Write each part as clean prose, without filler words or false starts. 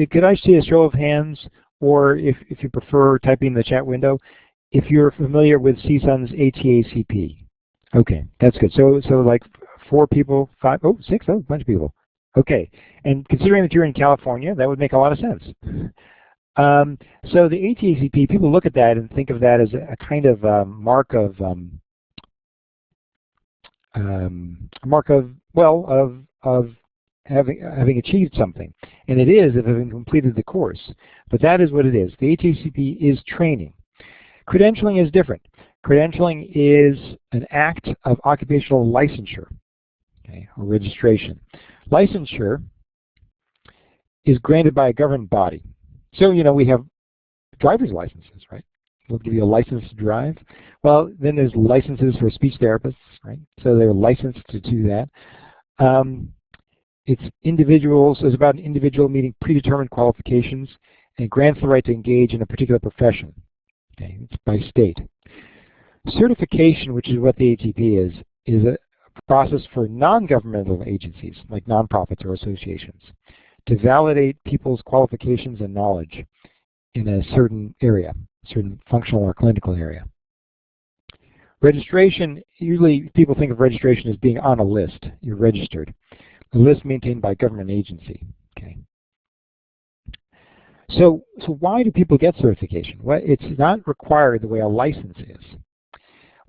could I see a show of hands, or if you prefer typing in the chat window, if you're familiar with CSUN's ATACP? Okay, that's good. So like 4 people, 5, oh, 6, oh, a bunch of people. Okay, and considering that you're in California, that would make a lot of sense. So the ATACP, people look at that and think of that as a kind of mark of having achieved something, and it is if having completed the course. But that is what it is. The ATACP is training. Credentialing is different. Credentialing is an act of occupational licensure, okay, or registration. Licensure is granted by a government body. So, you know, we have driver's licenses, right? We'll give you a license to drive. Well, then there's licenses for speech therapists, right? So they're licensed to do that. It's individuals, it's about an individual meeting predetermined qualifications and grants the right to engage in a particular profession. Okay, it's by state. Certification, which is what the ATP is a process for non-governmental agencies, like nonprofits or associations, to validate people's qualifications and knowledge in a certain area, certain functional or clinical area. Registration, usually people think of registration as being on a list. You're registered. A list maintained by a government agency. Okay. So why do people get certification? Well, it's not required the way a license is.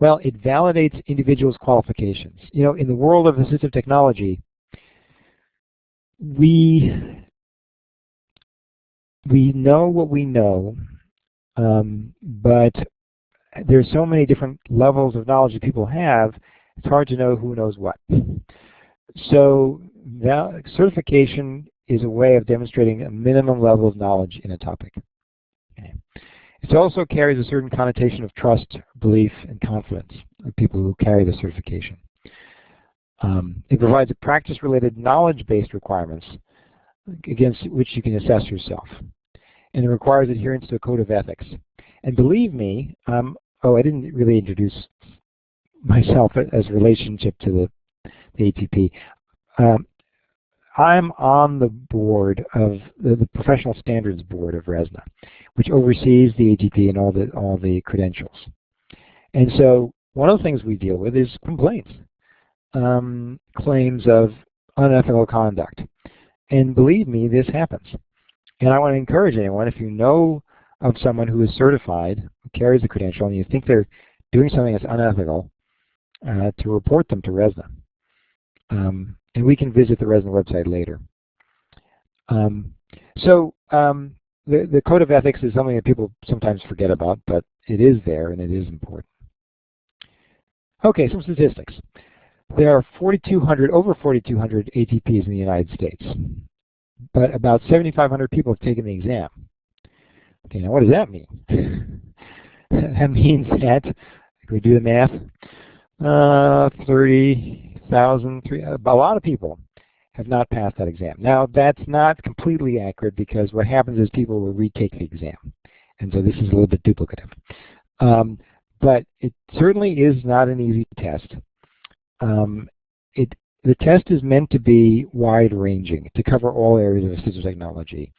Well, it validates individuals' qualifications. You know, in the world of assistive technology, we know what we know, but there's so many different levels of knowledge that people have, it's hard to know who knows what. So certification is a way of demonstrating a minimum level of knowledge in a topic. Okay. It also carries a certain connotation of trust, belief, and confidence of people who carry the certification. It provides a practice-related knowledge-based requirements against which you can assess yourself. And it requires adherence to a code of ethics. And believe me, oh, I didn't really introduce myself as a relationship to the ATP. I'm on the board of the Professional Standards Board of RESNA, which oversees the ATP and all the credentials. And so one of the things we deal with is complaints, claims of unethical conduct. And believe me, this happens. And I want to encourage anyone, if you know of someone who is certified, who carries the credential, and you think they're doing something that's unethical, to report them to RESNA. And we can visit the RESNA website later. The code of ethics is something that people sometimes forget about, but it is there and it is important. Okay, some statistics. There are over 4,200 ATPs in the United States, but about 7,500 people have taken the exam. Okay, now what does that mean? That means that, if we do the math, 30,000, a lot of people have not passed that exam. Now, that's not completely accurate because what happens is people will retake the exam. And so this is a little bit duplicative. But it certainly is not an easy test. The test is meant to be wide-ranging, to cover all areas of assistive technology.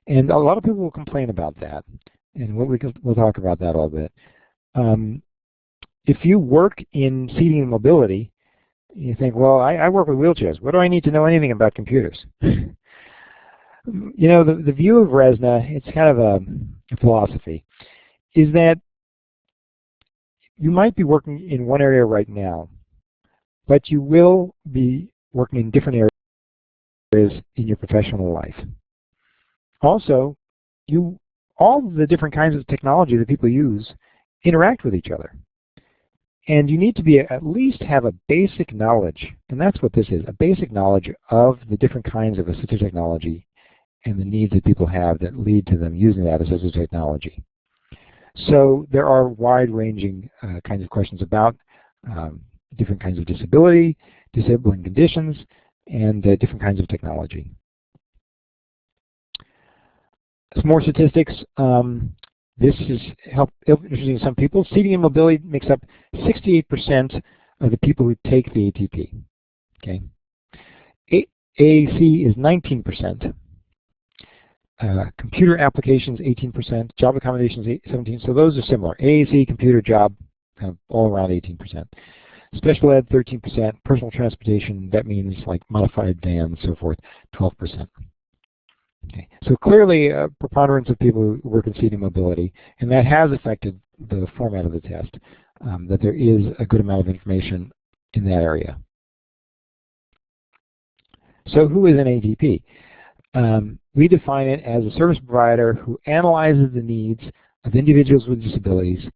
And a lot of people will complain about that. And we'll talk about that a little bit. If you work in seating and mobility, you think, well, I work with wheelchairs. What do I need to know anything about computers? You know, the view of RESNA, it's kind of a philosophy, is that you might be working in one area right now, but you will be working in different areas in your professional life. Also, all of the different kinds of technology that people use interact with each other. And you need to at least have a basic knowledge, and that's what this is, a basic knowledge of the different kinds of assistive technology and the needs that people have that lead to them using that assistive technology. So there are wide-ranging kinds of questions about different kinds of disability, disabling conditions, and different kinds of technology. Some more statistics. This is interesting to some people. Seating and mobility makes up 68% of the people who take the ATP. Okay, AAC is 19%. Computer applications, 18%. Job accommodations, 17%. So those are similar. AAC, computer, job, kind of all around 18%. Special ed, 13%. Personal transportation, that means like modified vans, so forth, 12%. Okay. So clearly a preponderance of people who work in seating mobility, and that has affected the format of the test, that there is a good amount of information in that area. So who is an ATP? We define it as a service provider who analyzes the needs of individuals with disabilities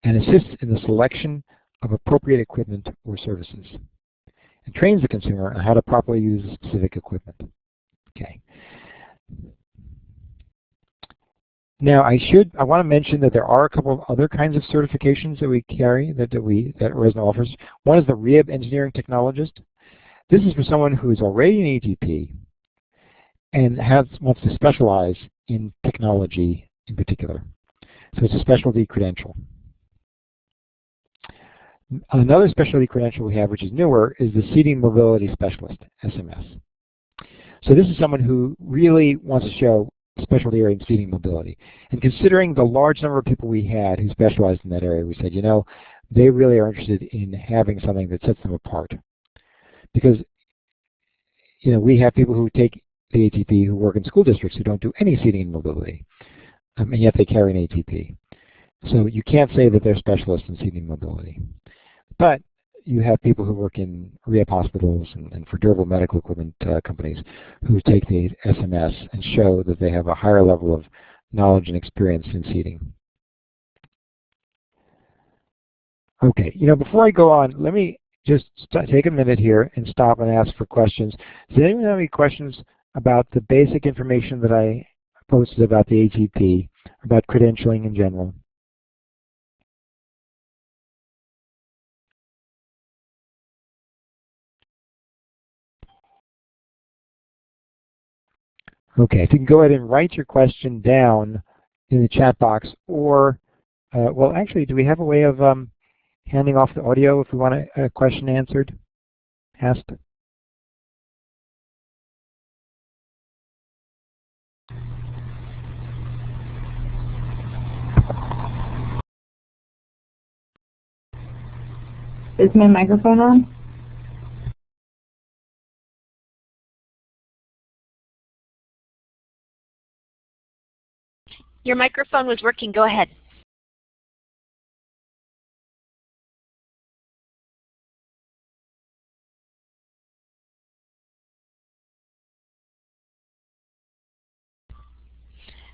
and assists in the selection of appropriate equipment or services, and trains the consumer on how to properly use specific equipment. Okay. Now I want to mention that there are a couple of other kinds of certifications that we carry, that RESNA offers. One is the Rehab Engineering Technologist. This is for someone who is already an ATP and wants to specialize in technology in particular. So it's a specialty credential. Another specialty credential we have, which is newer, is the Seating Mobility Specialist, SMS. So this is someone who really wants to show specialty area in seating mobility. And considering the large number of people we had who specialized in that area, we said, you know, they really are interested in having something that sets them apart. Because, you know, we have people who take the ATP who work in school districts who don't do any seating and mobility, and yet they carry an ATP. So you can't say that they're specialists in seating mobility. But you have people who work in rehab hospitals and for durable medical equipment companies who take the SMS and show that they have a higher level of knowledge and experience in seating. Okay, you know, before I go on, let me just take a minute here and stop and ask for questions. Does anyone have any questions about the basic information that I posted about the ATP, about credentialing in general? Okay, if you can go ahead and write your question down in the chat box, or, well, actually, do we have a way of handing off the audio if we want a question asked? Is my microphone on? Your microphone was working. Go ahead.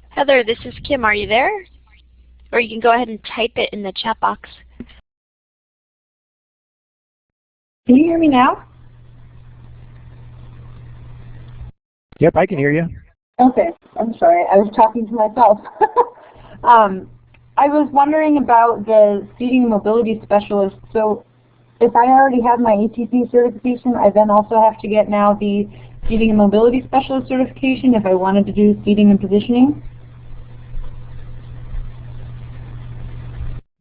Heather, this is Kim. Are you there? Or you can go ahead and type it in the chat box. Can you hear me now? Yep, I can hear you. Okay, I'm sorry. I was talking to myself. I was wondering about the seating mobility specialist. So if I already have my ATP certification, I then also have to get now the seating and mobility specialist certification if I wanted to do seating and positioning?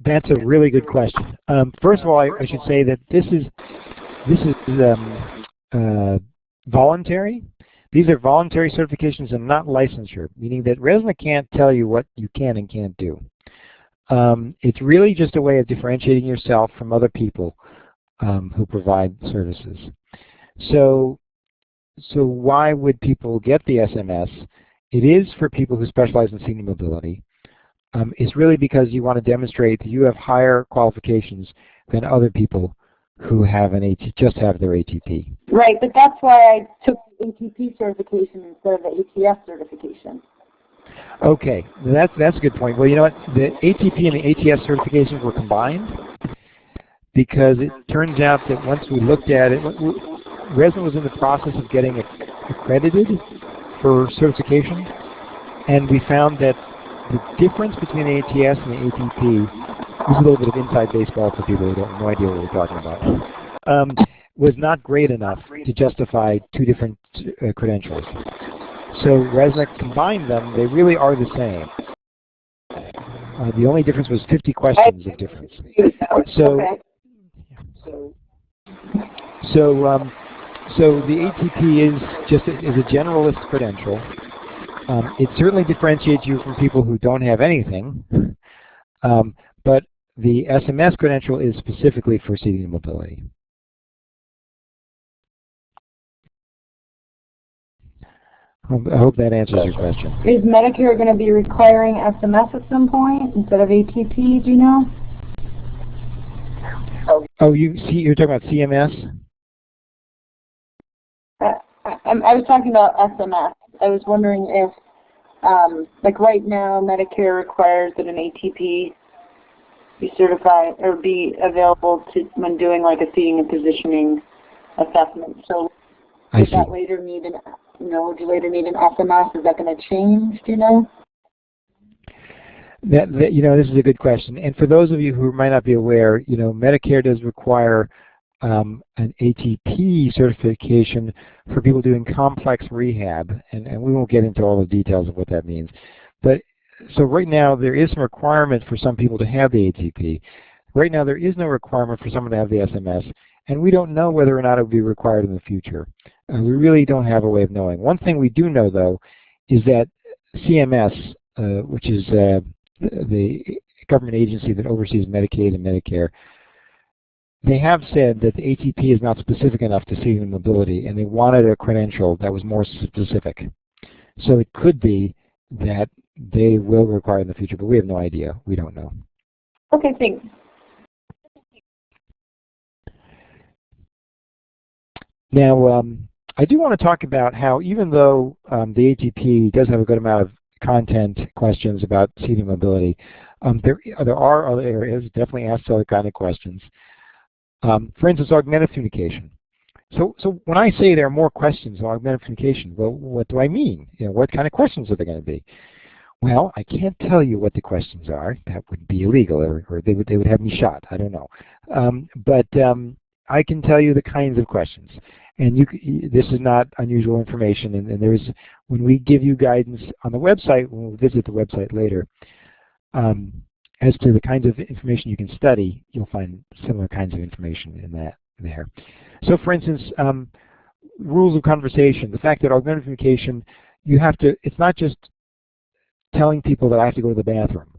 That's a really good question. First of all, I should say that this is voluntary. These are voluntary certifications and not licensure, meaning that RESNA can't tell you what you can and can't do. It's really just a way of differentiating yourself from other people who provide services. So why would people get the SMS? It is for people who specialize in seating mobility. It's really because you want to demonstrate that you have higher qualifications than other people who have just have their ATP. Right, but that's why I took the ATP certification instead of the ATS certification. Okay, that's a good point. Well, you know what? The ATP and the ATS certifications were combined because it turns out that once we looked at it, RESNA was in the process of getting accredited for certification, and we found that the difference between the ATS and the ATP, this is a little bit of inside baseball for people who have no idea what we're talking about, was not great enough to justify two different credentials. So RESNA combined them. They really are the same. The only difference was 50 questions of difference. So the ATP is just a generalist credential, It certainly differentiates you from people who don't have anything, but the SMS credential is specifically for seating and mobility. I hope that answers your question. Is Medicare going to be requiring SMS at some point instead of ATP, do you know? Oh, you're talking about CMS? I was talking about SMS. I was wondering if, like right now, Medicare requires that an ATP be certified or be available to when doing like a seating and positioning assessment. So would that later need an, would you later need an SMS? Is that going to change? Do you know? This is a good question. And for those of you who might not be aware, Medicare does require an ATP certification for people doing complex rehab, and we won't get into all the details of what that means. But so right now there is some requirement for some people to have the ATP. Right now there is no requirement for someone to have the SMS, and we don't know whether or not it will be required in the future. We really don't have a way of knowing. One thing we do know, though, is that CMS, which is the government agency that oversees Medicaid and Medicare, they have said that the ATP is not specific enough to seating and mobility, and they wanted a credential that was more specific. So it could be that they will require in the future, but we have no idea. We don't know. Okay, thanks. Now, I do want to talk about how even though the ATP does have a good amount of content questions about seating and mobility, there are other areas, definitely ask other kind of questions. For instance, augmented communication. So when I say there are more questions on augmented communication, well, what do I mean? What kind of questions are they going to be? Well, I can't tell you what the questions are. That would be illegal, or they would have me shot. I don't know. But I can tell you the kinds of questions. And this is not unusual information. And there's, when we give you guidance on the website, when we visit the website later, as to the kinds of information you can study, you'll find similar kinds of information in that there. So for instance, rules of conversation, the fact that augmented communication, it's not just telling people that I have to go to the bathroom,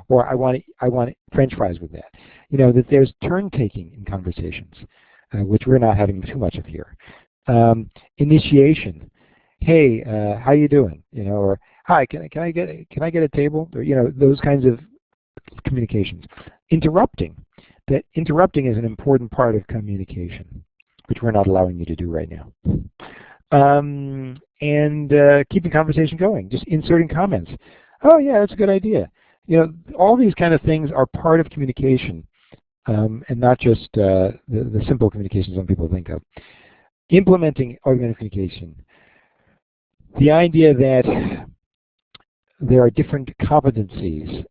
or I want French fries with that. That there's turn taking in conversations, which we're not having too much of here. Initiation, hey, how you doing? Or hi, can I get a table? Or, those kinds of communications. Interrupting. That interrupting is an important part of communication, which we're not allowing you to do right now. And keeping conversation going, just inserting comments. Oh yeah, that's a good idea. All these kind of things are part of communication, and not just the simple communication some people think of. Implementing augmented communication. The idea that there are different competencies,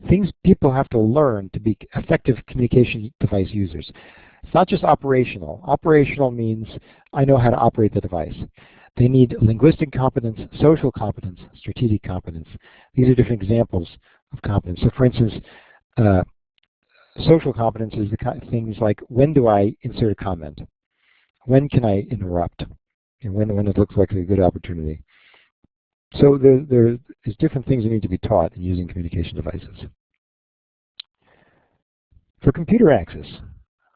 things people have to learn to be effective communication device users. It's not just operational. Operational means I know how to operate the device. They need linguistic competence, social competence, strategic competence. These are different examples of competence. So for instance, social competence is the kind of things like, when do I insert a comment? When can I interrupt? And when it looks like a good opportunity. So there's different things that need to be taught in using communication devices. For computer access.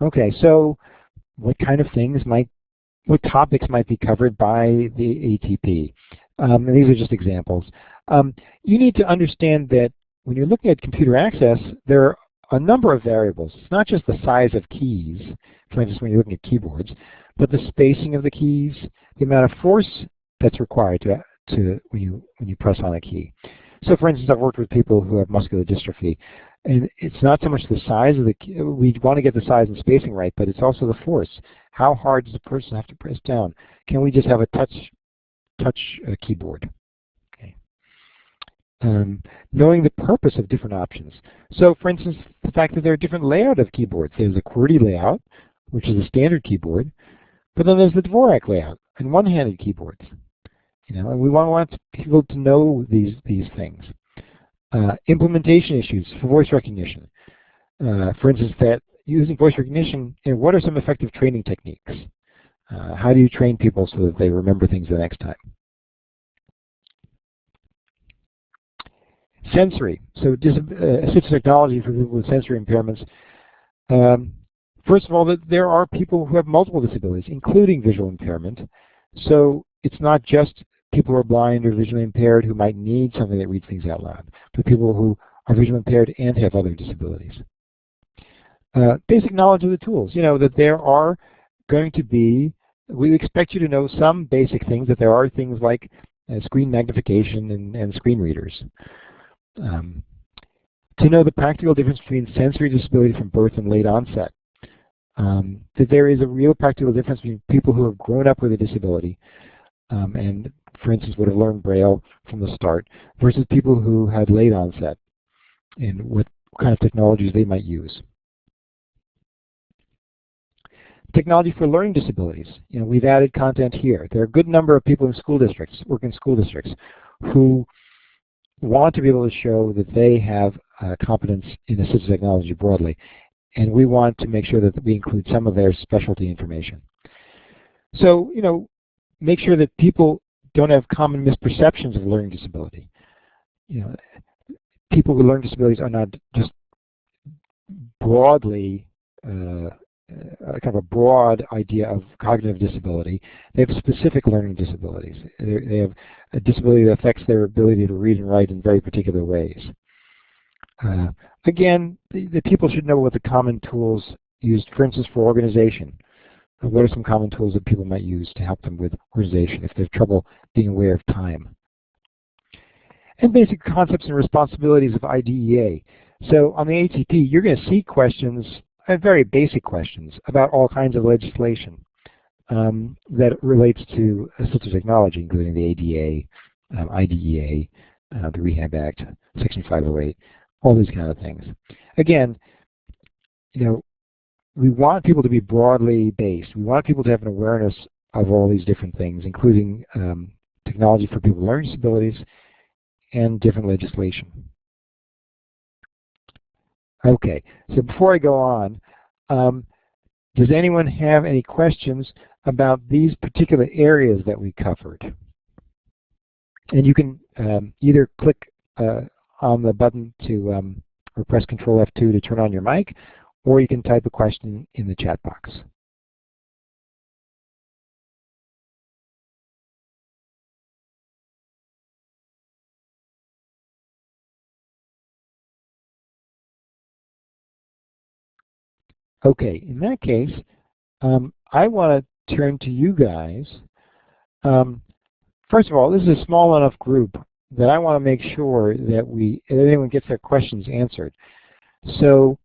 Okay, so what kind of things what topics might be covered by the ATP? And these are just examples. You need to understand that when you're looking at computer access, there are a number of variables. It's not just the size of keys, for instance, when you're looking at keyboards, but the spacing of the keys, the amount of force that's required to when you press on a key. So for instance, I've worked with people who have muscular dystrophy, and it's not so much the size of the key. We want to get the size and spacing right, but it's also the force. How hard does the person have to press down? Can we just have a touch keyboard? Okay. Knowing the purpose of different options. So for instance, the fact that there are different layout of keyboards. There's a QWERTY layout, which is a standard keyboard, but then there's the Dvorak layout and one-handed keyboards. And we want people to know these things. Implementation issues for voice recognition. For instance, that using voice recognition, what are some effective training techniques? How do you train people so that they remember things the next time? Sensory. So assistive technology for people with sensory impairments. First of all, there are people who have multiple disabilities, including visual impairment. So it's not just people who are blind or visually impaired who might need something that reads things out loud, but people who are visually impaired and have other disabilities. Basic knowledge of the tools. You know that there are going to be, we expect you to know some basic things, that there are things like screen magnification and screen readers. To know the practical difference between sensory disability from birth and late onset. That there is a real practical difference between people who have grown up with a disability and, for instance, would have learned Braille from the start versus people who had late onset and what kind of technologies they might use. Technology for learning disabilities. You know, we've added content here. There are a good number of people in school districts, work in school districts, who want to be able to show that they have competence in assistive technology broadly. And we want to make sure that we include some of their specialty information. So, you know, make sure that people don't have common misperceptions of learning disability. You know, people with learning disabilities are not just broadly kind of a broad idea of cognitive disability. They have specific learning disabilities. They have a disability that affects their ability to read and write in very particular ways. Again, the people should know what the common tools used, for instance, for organization. What are some common tools that people might use to help them with organization if they have trouble being aware of time? And basic concepts and responsibilities of IDEA. So on the ATP, you're going to see questions, very basic questions, about all kinds of legislation that relates to assistive technology, including the ADA, IDEA, the Rehab Act, Section 508, all these kind of things. Again, you know, we want people to be broadly based. We want people to have an awareness of all these different things, including technology for people with learning disabilities and different legislation. Okay, so before I go on, does anyone have any questions about these particular areas that we covered? And you can either click on the button to or press Control F2 to turn on your mic, or you can type a question in the chat box. Okay, in that case, I want to turn to you guys. First of all, this is a small enough group that I want to make sure that anyone gets their questions answered. So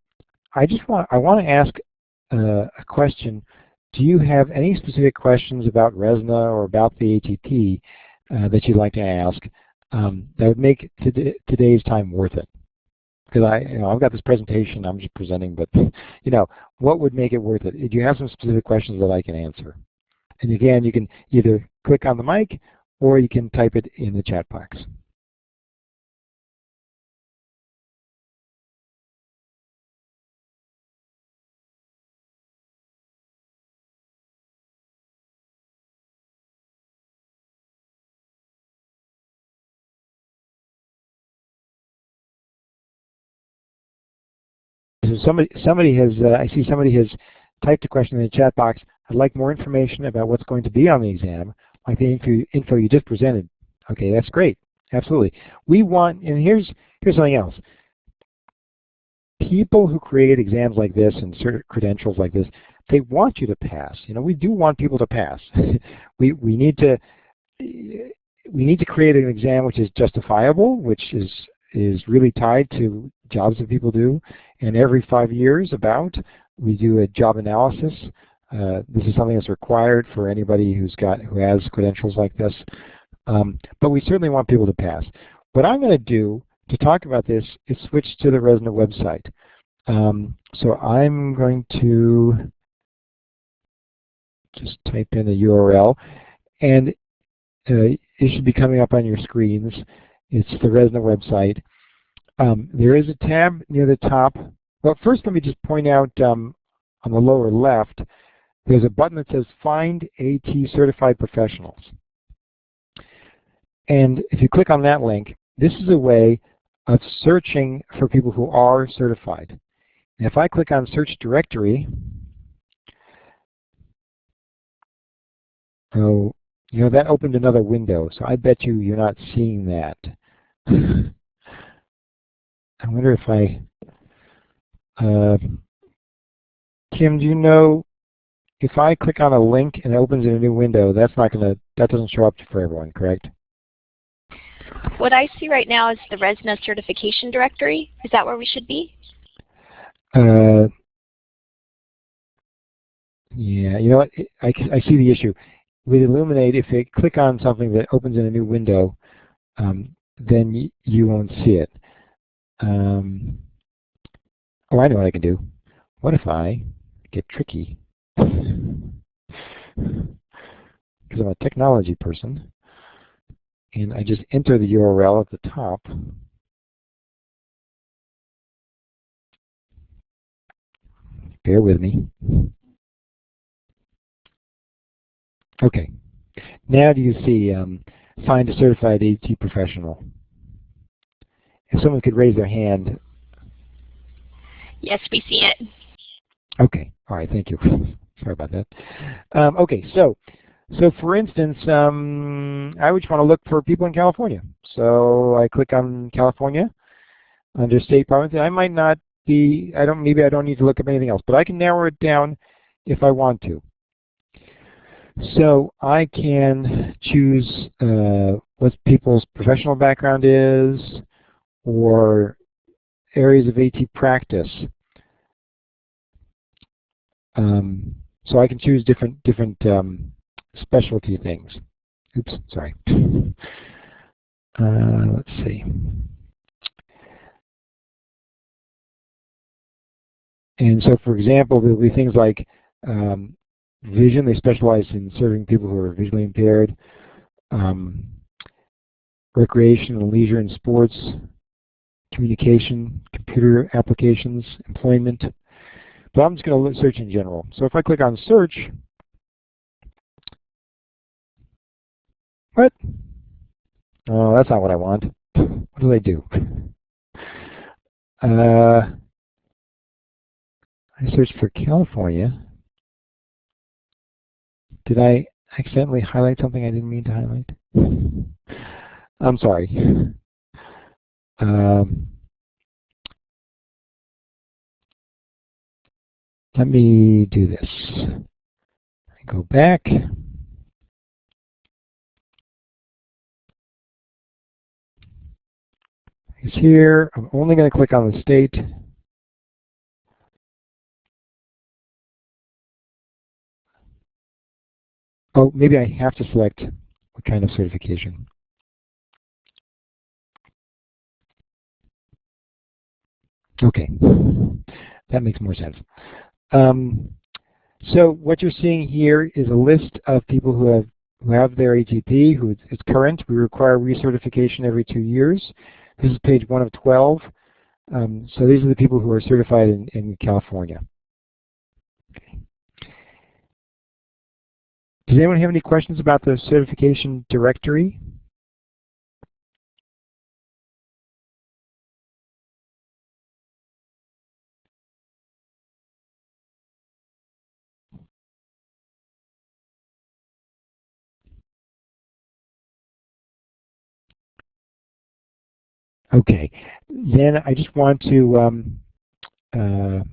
I want to ask a question. Do you have any specific questions about RESNA or about the ATP that you'd like to ask that would make today's time worth it? Because I've got this presentation, I'm just presenting, but what would make it worth it? Do you have some specific questions that I can answer? And again, you can either click on the mic or you can type it in the chat box. So somebody has, I see somebody has typed a question in the chat box. I'd like more information about what's going to be on the exam, like the info you just presented. Okay, that's great. Absolutely. We want, and here's something else. People who create exams like this and certain credentials like this, they want you to pass. We do want people to pass. we need to create an exam which is justifiable, which is really tied to jobs that people do, and every 5 years we do a job analysis. This is something that's required for anybody who has credentials like this, but we certainly want people to pass. What I'm going to do to talk about this is switch to the RESNA website. So I'm going to just type in a URL, and it should be coming up on your screens. It's the RESNA website. There is a tab near the top. Well, first let me just point out on the lower left, there's a button that says Find AT Certified Professionals. And if you click on that link, this is a way of searching for people who are certified. And if I click on Search Directory, oh, you know, that opened another window, so I bet you're not seeing that. I wonder if Kim, do you know if I click on a link and it opens in a new window, that doesn't show up for everyone, correct? What I see right now is the RESNA certification directory. Is that where we should be? Yeah, you know what? I see the issue. With Illuminate, if you click on something that opens in a new window, then you won't see it. Oh, I know what I can do. What if I get tricky? Because I'm a technology person, and I just enter the URL at the top. Bear with me. Okay. Now do you see find a certified AT professional? If someone could raise their hand. Yes, we see it. Okay. All right. Thank you. Sorry about that. Okay. So for instance, I would want to look for people in California. So I click on California under state province. I might not be. Maybe I don't need to look up anything else, but I can narrow it down if I want to. So I can choose what people's professional background is, or areas of AT practice. So I can choose different specialty things. Oops, sorry. Let's see. And so, for example, there will be things like vision. They specialize in serving people who are visually impaired. Recreation and leisure and sports, communication, computer applications, employment. But I'm just going to search in general. So if I click on search, what? Oh, that's not what I want. What do I do? I searched for California. Did I accidentally highlight something I didn't mean to highlight? I'm sorry. Let me do this. I go back. It's here. I'm only going to click on the state. Oh, maybe I have to select what kind of certification. Okay, that makes more sense. So what you're seeing here is a list of people who have their ATP, who is current. We require recertification every 2 years. This is page 1 of 12. So these are the people who are certified in California. Okay. Does anyone have any questions about the certification directory? Okay, then I just want to, as an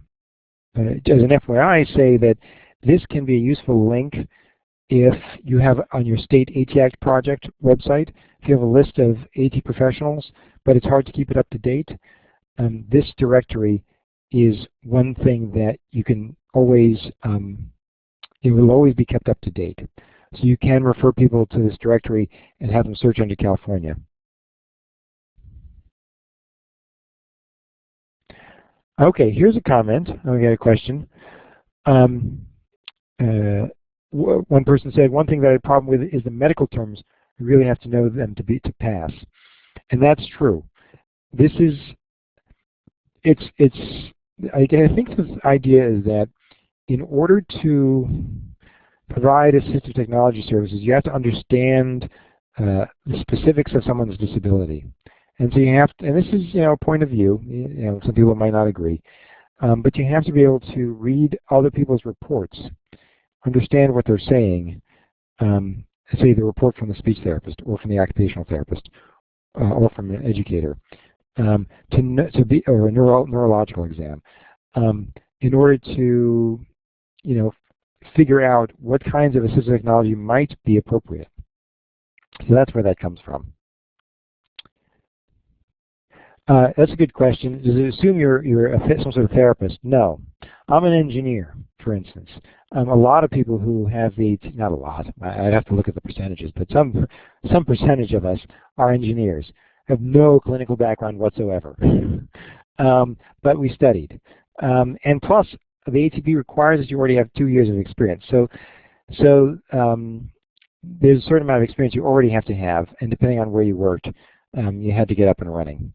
FYI, say that this can be a useful link if you have on your state AT Act project website, if you have a list of AT professionals, but it's hard to keep it up to date. This directory is one thing that you can always, it will always be kept up to date. So you can refer people to this directory and have them search under California. Okay, here's a comment. We got a question. One person said, one thing that I have a problem with is the medical terms. You really have to know them to pass. And that's true. This is, I think this idea is that in order to provide assistive technology services, you have to understand the specifics of someone's disability. And so you have to, and this is, a point of view, some people might not agree, but you have to be able to read other people's reports, understand what they're saying, say the report from the speech therapist or from the occupational therapist or from an educator, or a neurological exam, in order to, figure out what kinds of assistive technology might be appropriate. So that's where that comes from. That's a good question. Does it assume you're some sort of therapist? No. I'm an engineer, for instance. A lot of people who have not a lot, I'd have to look at the percentages, but some percentage of us are engineers, have no clinical background whatsoever. But we studied. And plus, the ATP requires that you already have 2 years of experience. So there's a certain amount of experience you already have to have, and depending on where you worked, you had to get up and running.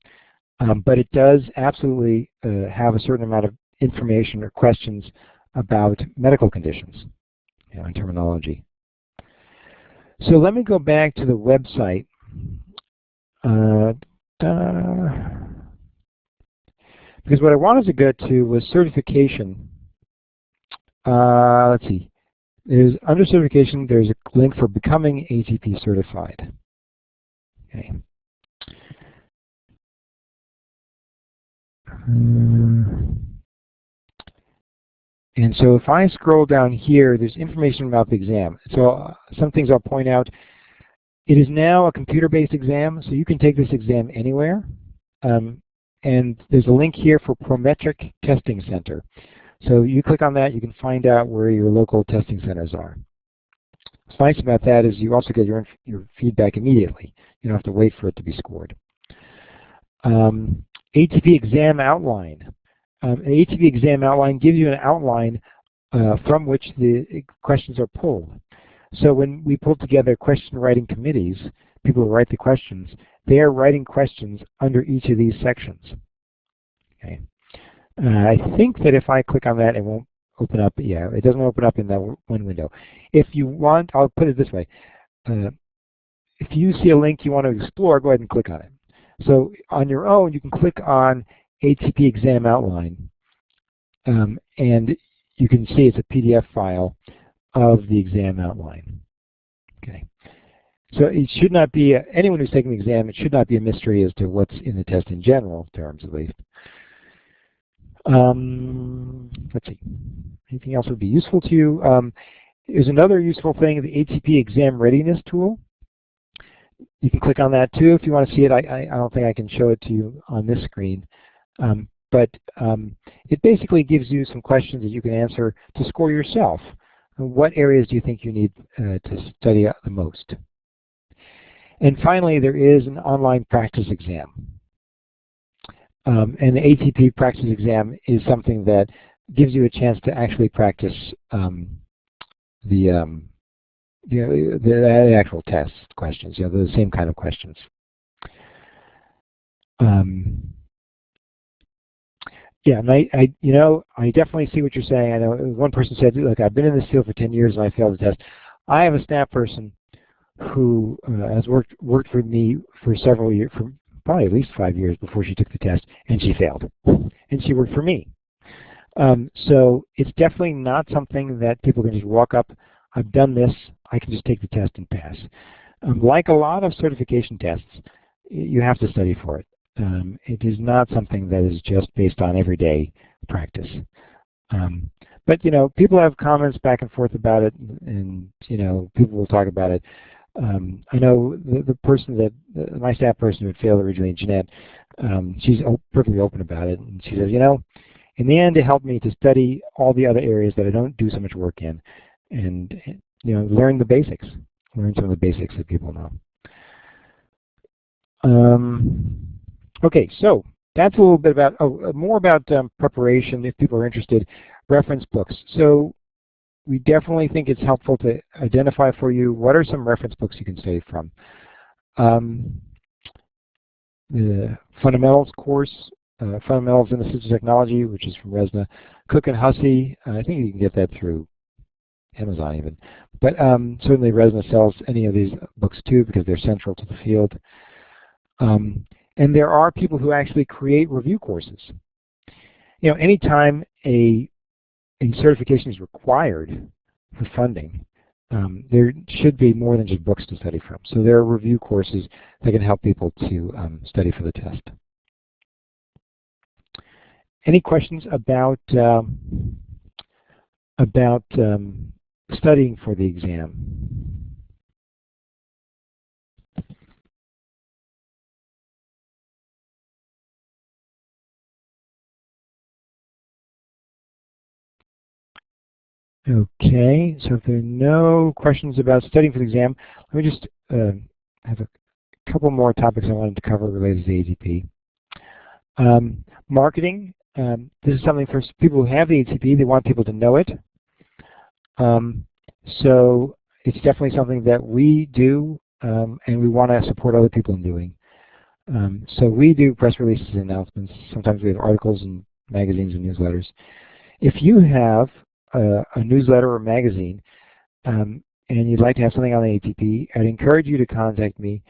But it does absolutely have a certain amount of information or questions about medical conditions, and terminology. So let me go back to the website. Because what I wanted to get to was certification. Let's see. Under certification, there's a link for becoming ATP certified. Okay. And so if I scroll down here, there's information about the exam. So some things I'll point out. It is now a computer-based exam, so you can take this exam anywhere. And there's a link here for Prometric Testing Center. So you click on that, you can find out where your local testing centers are. What's nice about that is you also get your feedback immediately. You don't have to wait for it to be scored. ATP exam outline. An ATP exam outline gives you an outline from which the questions are pulled. So when we pull together question writing committees, people who write the questions, they are writing questions under each of these sections. Okay. I think that if I click on that, it won't open up. Yeah, it doesn't open up in that one window. If you want, I'll put it this way. If you see a link you want to explore, go ahead and click on it. So on your own, you can click on ATP exam outline, and you can see it's a PDF file of the exam outline. Okay. So it should not be, anyone who's taking the exam, it should not be a mystery as to what's in the test in general terms, at least. Let's see. Anything else would be useful to you? There's another useful thing, the ATP exam readiness tool. You can click on that too if you want to see it. I don't think I can show it to you on this screen. But it basically gives you some questions that you can answer to score yourself. What areas do you think you need to study the most? And finally, there is an online practice exam. And the ATP practice exam is something that gives you a chance to actually practice the actual test questions, the same kind of questions. Yeah, and I definitely see what you're saying. I know one person said, look, I've been in this field for 10 years and I failed the test. I have a staff person who has worked for me for several years, for probably at least 5 years before she took the test, and she failed. And she worked for me. So it's definitely not something that people can just walk up, I've done this, I can just take the test and pass. Like a lot of certification tests, you have to study for it. It is not something that is just based on everyday practice. But people have comments back and forth about it, and people will talk about it. I know the person that my staff person who failed originally, Jeanette, she's perfectly open about it, and she says, in the end, it helped me to study all the other areas that I don't do so much work in, and learn the basics, learn some of the basics that people know. Okay, so that's a little bit about, more about preparation if people are interested. Reference books. So we definitely think it's helpful to identify for you what are some reference books you can study from. The Fundamentals course, Fundamentals in Assistive Technology, which is from RESNA. Cook and Hussey, I think you can get that through Amazon even. But certainly RESNA sells any of these books too because they're central to the field. And there are people who actually create review courses. You know, anytime a certification is required for funding, there should be more than just books to study from. So there are review courses that can help people to study for the test. Any questions about studying for the exam? Okay, so if there are no questions about studying for the exam, let me just have a couple more topics I wanted to cover related to the ATP. Marketing, this is something for people who have the ATP, they want people to know it. So it's definitely something that we do and we want to support other people in doing. So we do press releases and announcements. Sometimes we have articles and magazines and newsletters. If you have a newsletter or magazine and you'd like to have something on the ATP, I'd encourage you to contact me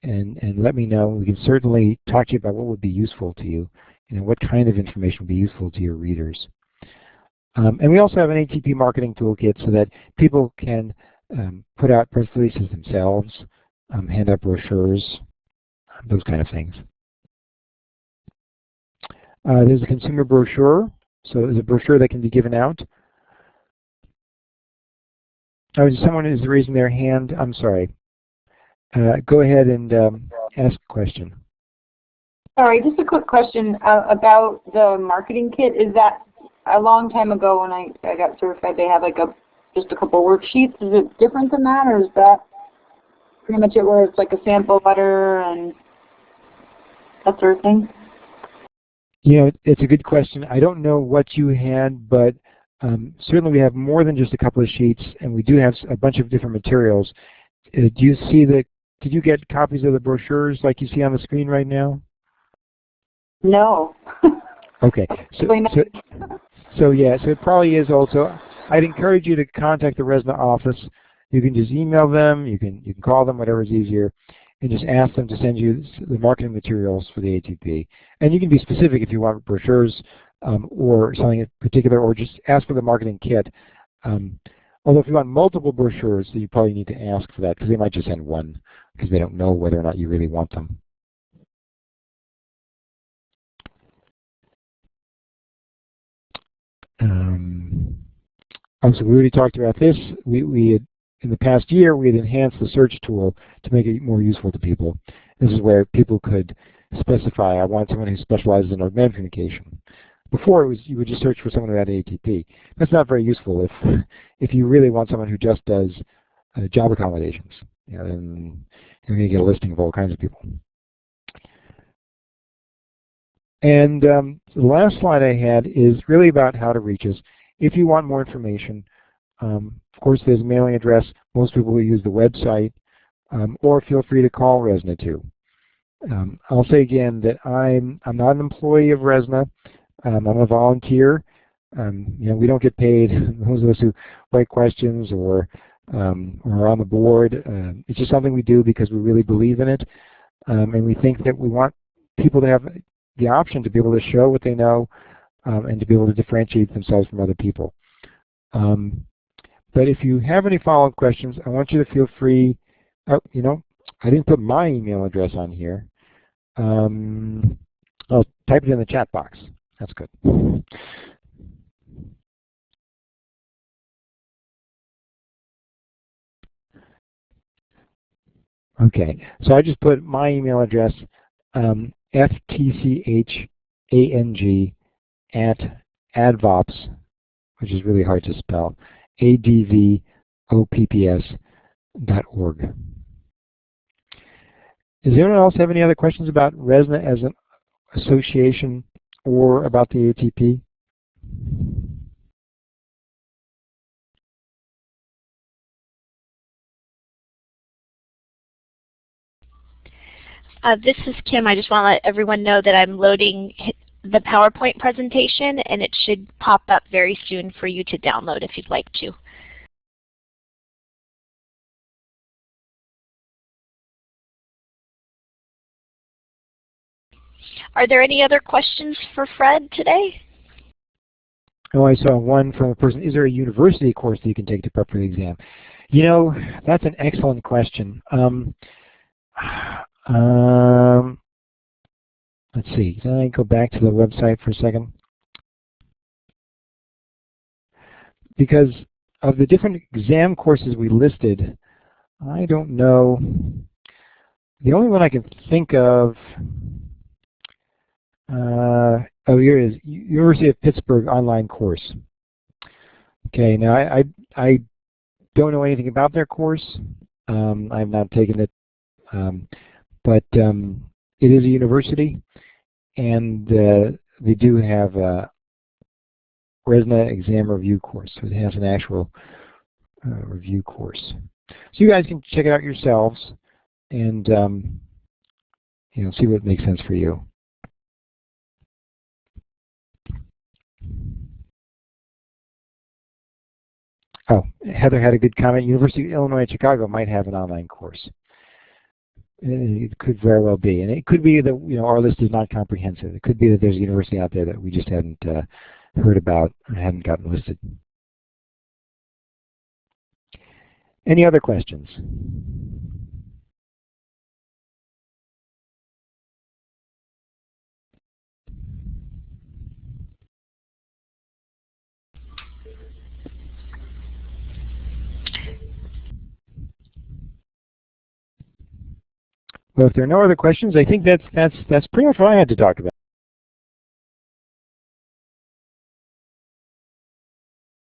and let me know. We can certainly talk to you about what would be useful to you, what kind of information would be useful to your readers. And we also have an ATP marketing toolkit so that people can put out press releases themselves, hand out brochures, those kind of things. There's a consumer brochure, so there's a brochure that can be given out. Oh, someone is raising their hand. I'm sorry. Go ahead and ask a question. Sorry, just a quick question about the marketing kit. Is that a long time ago when I got certified, they had like just a couple worksheets? Is it different than that, or is that pretty much it where it's like a sample letter and that sort of thing? You know, it's a good question. I don't know what you had, but certainly we have more than just a couple of sheets, and we do have a bunch of different materials. Do you see did you get copies of the brochures like you see on the screen right now? No. Okay. So yeah, so it probably is also. I'd encourage you to contact the RESNA office. You can just email them, you can call them, whatever is easier, and just ask them to send you the marketing materials for the ATP. And you can be specific if you want brochures or something in particular, or just ask for the marketing kit. Although if you want multiple brochures, you probably need to ask for that, because they might just send one, because they don't know whether or not you really want them. So we already talked about this. We had, in the past year, we had enhanced the search tool to make it more useful to people. This is where people could specify, I want someone who specializes in augmented communication. Before, it was you would just search for someone who had ATP. That's not very useful if you really want someone who just does job accommodations. Then you're going to get a listing of all kinds of people. And the last slide I had is really about how to reach us. If you want more information, of course there's a mailing address. Most people will use the website, or feel free to call RESNA too. I'll say again that I'm not an employee of RESNA. I'm a volunteer. We don't get paid. Those of us who write questions or are on the board, it's just something we do because we really believe in it, and we think that we want people to have the option to be able to show what they know and to be able to differentiate themselves from other people. But if you have any follow-up questions, I want you to feel free. I didn't put my email address on here. I'll type it in the chat box. That's good. Okay, so I just put my email address, ftchang@advops, which is really hard to spell, advopps.org. Does anyone else have any other questions about RESNA as an association or about the ATP? This is Kim. I just want to let everyone know that I'm loading the PowerPoint presentation, and it should pop up very soon for you to download if you'd like to. Are there any other questions for Fred today? Oh, I saw one from a person. Is there a university course that you can take to prep for the exam? You know, that's an excellent question. Let's see. Can I go back to the website for a second? Because of the different exam courses we listed, I don't know. The only one I can think of, oh, here it is, University of Pittsburgh online course. Okay, now I don't know anything about their course. I've not taken it, but it is a university, and they do have a RESNA exam review course, so it has an actual review course. So you guys can check it out yourselves and you know, see what makes sense for you. Oh, Heather had a good comment. University of Illinois at Chicago might have an online course. It could very well be, and it could be that, you know, our list is not comprehensive. It could be that there's a university out there that we just haven't heard about or haven't gotten listed. Any other questions? Well, if there are no other questions, I think that's pretty much what I had to talk about.